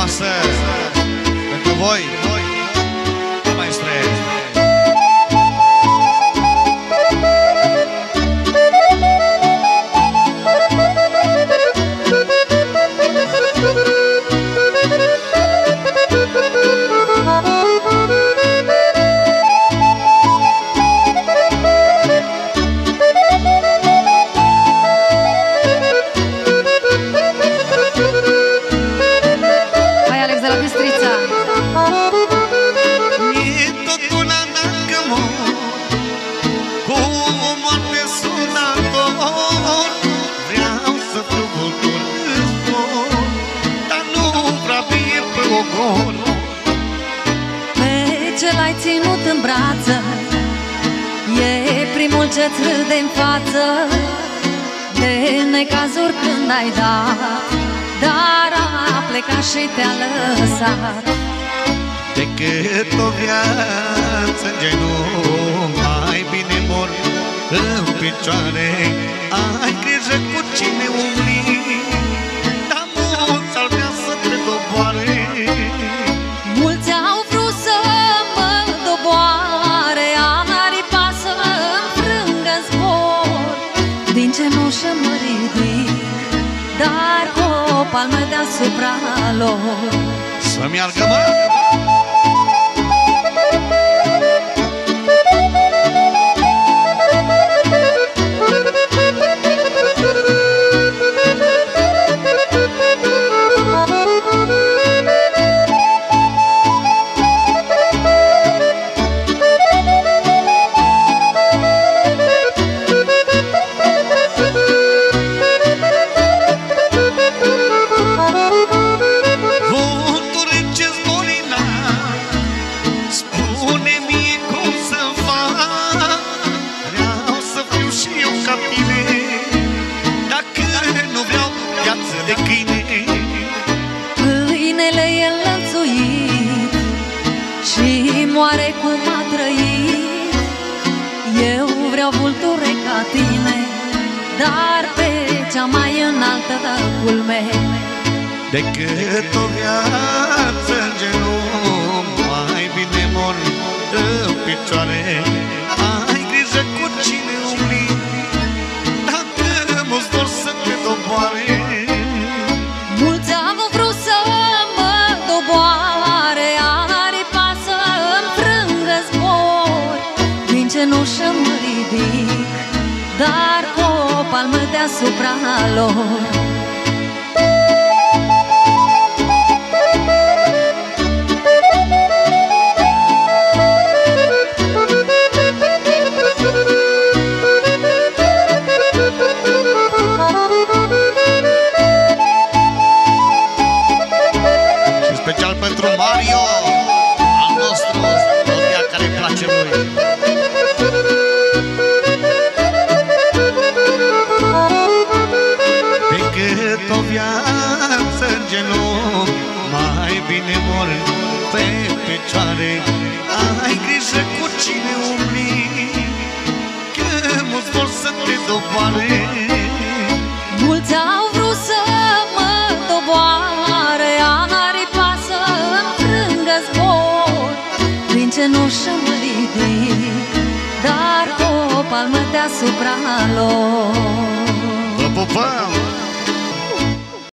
frumoasă pentru voi, maestre. Pe ce l-ai ținut în brață e primul ce-ți râde-n față de necazuri când ai dat, dar a plecat și te-a lăsat. Decât o viață în genunchi, mai bine mor în picioare. Ai grijă cu cine umbli, dar mulți ar vrea să te doboare. Mulți au vrut să mă doboare, aripa să-mi frângă în zbor. Din cenușă mă ridic, dar cu o palmă deasupra lor. Să meargă, mă! Câinele e înlănțuit și moare cum a trăit. Eu vreau vulture ca tine, dar pe cea mai înaltă culme. Decât o viață în genunchi, mai bine mor în picioare. Ai grijă cu cine umbli, dacă mulți vor să te doboare. Mulți au vrut să mă doboare, aripa să-mi frângă zbor. Din cenușă mă ridic, dar cu o palmă deasupra lor. Special pentru Mario, al nostru, melodia care îi place lui. Decât o viață în genunchi, mai bine mor pe picioare. Ai grijă cu cine umbli, că mulți vor să te doboare. Mulți au vrut să mă doboare, aripa să-mi frângă zbor. Din cenușă mă ridic, dar cu o palmă deasupra lor. Vă pupăm!